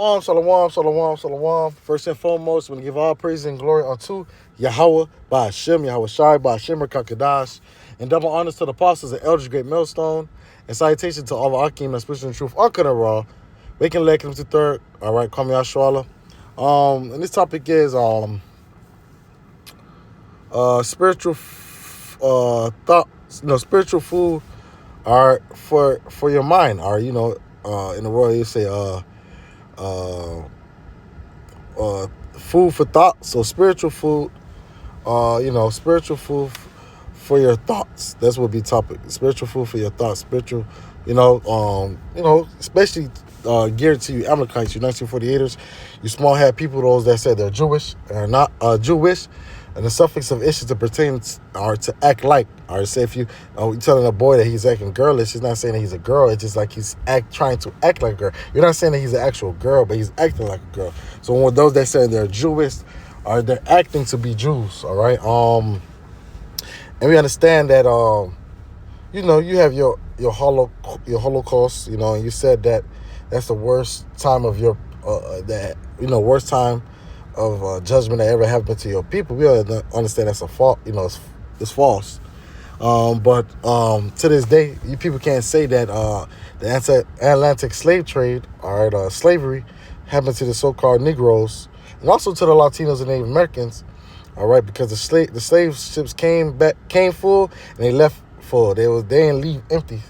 Shalom, shalom, shalom. First and foremost, we want to give all praise and glory unto Yahweh, by Hashem, Yahweh Shai, by Hashem, Kakadash, and double honors to the apostles and elders, great millstone, and salutation to all the Akim and spiritual truth, Ankara Raw, waking Lekim to third. All right, call me Ashwala. And this topic is spiritual thoughts, spiritual food, are for your mind, or in the world you say food for thought. So spiritual food, spiritual food for your thoughts. That's what be topic. Spiritual food for your thoughts. Spiritual, especially geared to you Amalekites, you 1948ers, you small hat people, those that say they're Jewish and are not Jewish. And the suffix of ish is to pertain or to act like. Or say if you telling a boy that he's acting girlish, he's not saying that he's a girl. It's just like he's trying to act like a girl. You're not saying that he's an actual girl, but he's acting like a girl. So when those that say they're Jewish, or they're acting to be Jews, all right. And we understand that you have your Holocaust, and you said that that's the worst time of your worst time of judgment that ever happened to your people. We understand that's a fault. It's false. But to this day, you people can't say that the Atlantic slave trade, all right, slavery, happened to the so-called Negroes and also to the Latinos and Native Americans, all right, because the slave ships came full and they left full. They didn't leave empty.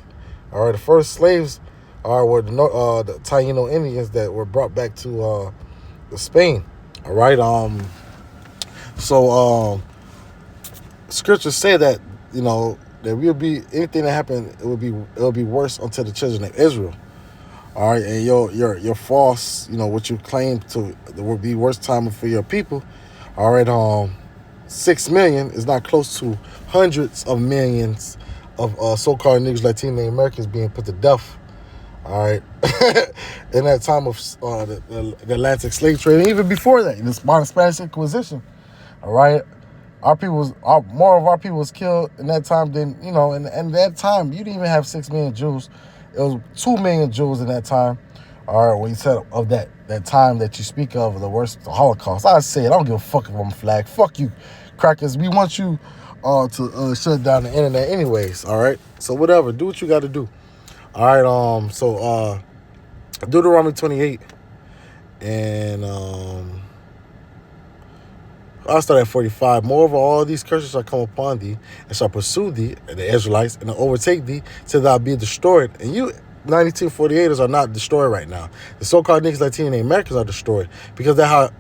All right, the first slaves were the Taino Indians that were brought back to Spain. All right. So scriptures say that there will be anything that happened. It will be worse unto the children of Israel. All right, and your false, what you claim to will be worst time for your people. All right. 6 million is not close to hundreds of millions of so-called Negroes, Latino Americans being put to death. All right, in that time of the Atlantic slave trade, and even before that, in the Spanish Inquisition, all right, more of our people was killed in that time than and that time you didn't even have 6 million Jews. It was 2 million Jews in that time. All right, when you said of that time that you speak of, the worst, the Holocaust, I say it. I don't give a fuck if I'm flag. Fuck you, crackers. We want you to shut down the internet anyways. All right, so whatever, do what you got to do. All right, so Deuteronomy 28, and I'll start at 45. Moreover, all these curses shall come upon thee, and shall pursue thee, and the Israelites, and overtake thee, till thou be destroyed. And you 1948ers are not destroyed right now. The so-called niggas, Latino Americans are destroyed because thou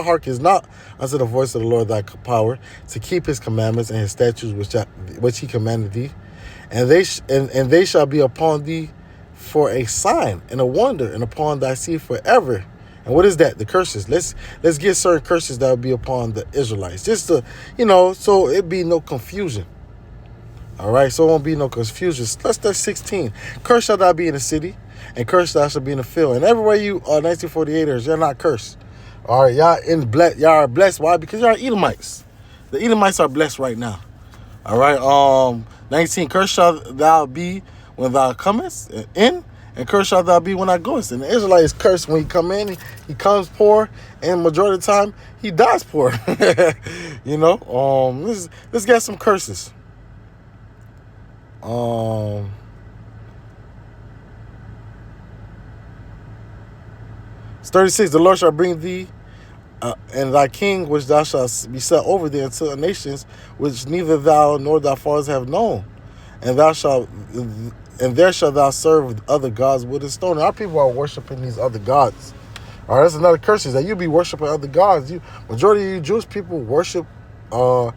hearkenest not unto the voice of the Lord thy power to keep his commandments and his statutes which he commanded thee. And they shall be upon thee for a sign and a wonder, and upon thy seed forever. And what is that? The curses. Let's get certain curses that will be upon the Israelites, just to so it be no confusion. All right, so it won't be no confusion. Let's start 16. Cursed shall thou be in the city, and cursed thou shalt be in the field. And everywhere you are 1948ers, you're not cursed. All right, y'all are blessed. Why? Because y'all are Edomites. The Edomites are blessed right now. All right, 19, cursed shall thou be when thou comest in, and cursed shall thou be when thou goest. And the Israelite is cursed when he come in. He comes poor, and majority of the time, he dies poor. Let's get some curses. 36, the Lord shall bring thee and thy king, which thou shalt be set over thee, unto nations which neither thou nor thy fathers have known, and there shalt thou serve other gods with a stone. And our people are worshiping these other gods. All right, that's another curse, is that you be worshiping other gods. Majority of you Jewish people worship, y'all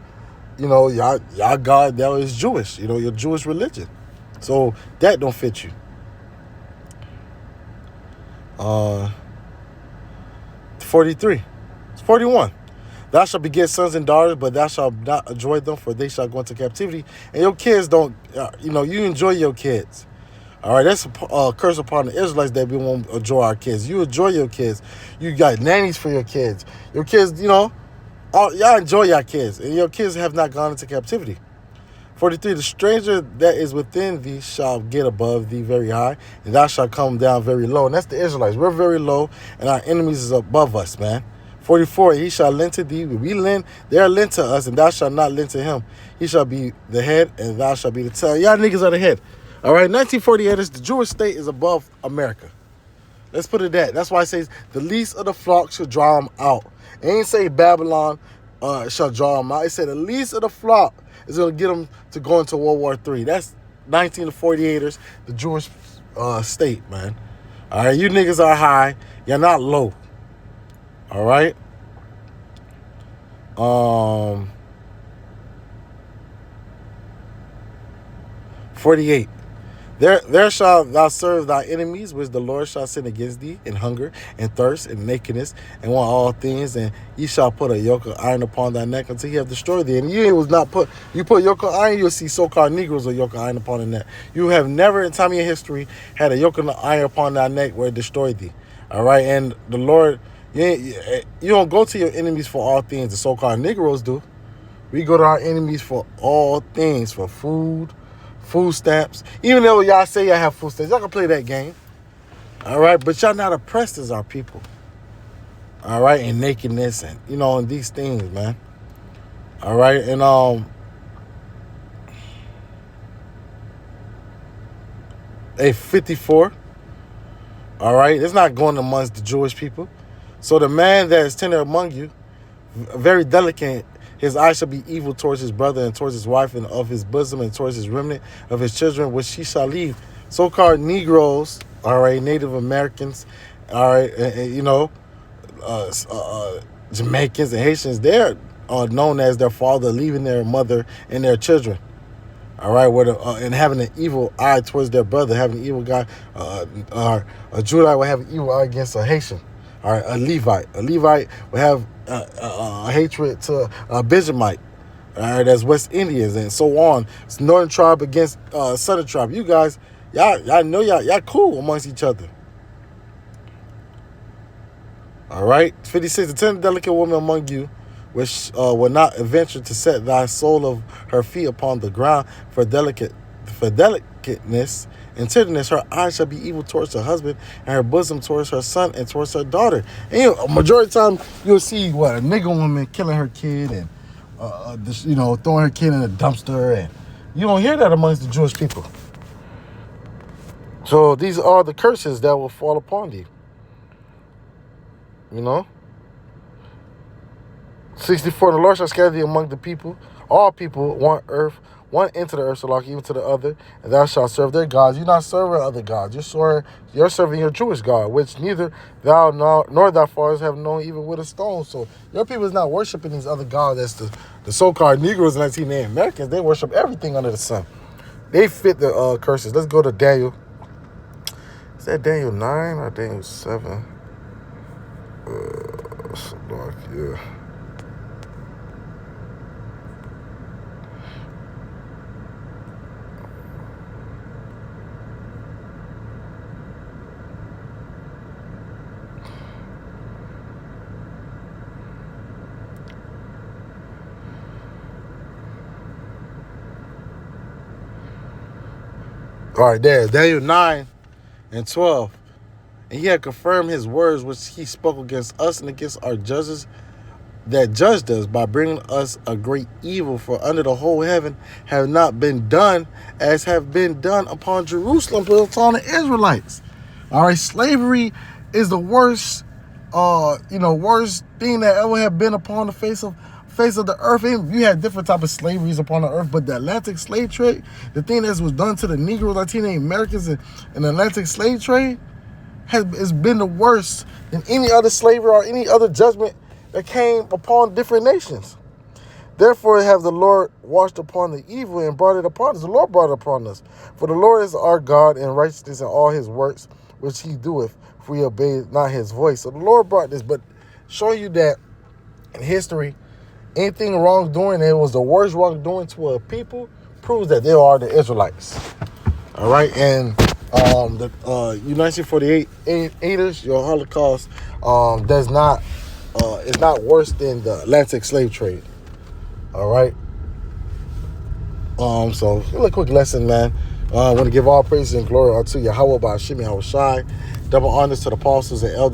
God that is Jewish. Your Jewish religion. So that don't fit you. 43. 41. Thou shalt beget sons and daughters, but thou shalt not enjoy them, for they shall go into captivity. And your kids don't, you enjoy your kids. All right, that's a curse upon the Israelites that we won't enjoy our kids. You enjoy your kids. You got nannies for your kids. Your kids, y'all enjoy your kids, and your kids have not gone into captivity. 43, the stranger that is within thee shall get above thee very high, and thou shalt come down very low. And that's the Israelites. We're very low, and our enemies is above us, man. 44, he shall lend to thee. We lend, they are lent to us, and thou shalt not lend to him. He shall be the head, and thou shalt be the tail. Y'all niggas are the head. All right, 1948 is the Jewish state is above America. Let's put it that. That's why it says the least of the flock shall draw them out. It ain't say Babylon shall draw them out. It said the least of the flock is going to get them to go into World War III. That's 1948ers, the Jewish state, man. All right, you niggas are high. You're not low. All right. 48. There shalt thou serve thy enemies, which the Lord shall send against thee, in hunger, and thirst, and nakedness, and want all things, and ye shall put a yoke of iron upon thy neck until he have destroyed thee. And you put yoke of iron, you'll see so-called Negroes with yoke of iron upon the neck. You have never in time of your history had a yoke of iron upon thy neck where it destroyed thee. All right, and the Lord, you don't go to your enemies for all things. The so-called Negroes do. We go to our enemies for all things, for food stamps. Even though y'all say y'all have food stamps, y'all can play that game. All right, but y'all not oppressed as our people. All right, and nakedness and and these things, man. All right, and 54. All right, it's not going amongst the Jewish people. So the man that is tender among you, very delicate, his eye shall be evil towards his brother and towards his wife and of his bosom and towards his remnant of his children, which he shall leave. So-called Negroes, all right, Native Americans, all right, Jamaicans and Haitians, they're known as their father leaving their mother and their children. All right, and having an evil eye towards their brother, having an evil guy, a Judite will have an evil eye against a Haitian. All right, a Levite will have a hatred to a Benjamite. All right, that's West Indians and so on. It's Northern tribe against Southern tribe. You guys, y'all know y'all cool amongst each other. All right, 56. The tender delicate woman among you, which will not venture to set thy sole of her feet upon the ground for delicateness and tenderness, her eyes shall be evil towards her husband, and her bosom towards her son and towards her daughter. And a majority of the time, you'll see a nigger woman killing her kid and throwing her kid in a dumpster, and you don't hear that amongst the Jewish people. So these are the curses that will fall upon thee. 64, the Lord shall scatter thee among the people, all people, one into the earth, so like even to the other, and thou shalt serve their gods. You're not serving other gods. You're serving your Jewish God, which neither thou nor thy fathers have known, even with a stone. So your people is not worshiping these other gods. That's the so-called Negroes and Native Americans. They worship everything under the sun. They fit the curses. Let's go to Daniel. Is that Daniel 9 or Daniel 7? Yeah. All right, there's Daniel 9 and 12. And he had confirmed his words which he spoke against us and against our judges that judged us by bringing us a great evil. For under the whole heaven have not been done as have been done upon Jerusalem upon the Israelites. All right, slavery is the worst, worst thing that ever have been upon the face of the earth. And you had different type of slaveries upon the earth, but the Atlantic slave trade, the thing that was done to the Negroes, Latino Americans in the Atlantic slave trade, has been the worst than any other slavery or any other judgment that came upon different nations. Therefore have the Lord washed upon the evil and brought it upon us. The Lord brought it upon us. For the Lord is our God in righteousness in all his works, which he doeth, if we obey not his voice. So the Lord brought this, but showing you that in history, anything wrongdoing, it was the worst wrongdoing to a people, proves that they are the Israelites. All right, and the 1948 your Holocaust is not worse than the Atlantic slave trade. All right. So a little quick lesson, man. I want to give all praise and glory unto Yahweh by Shimi Hawashai. Double honors to the apostles and elders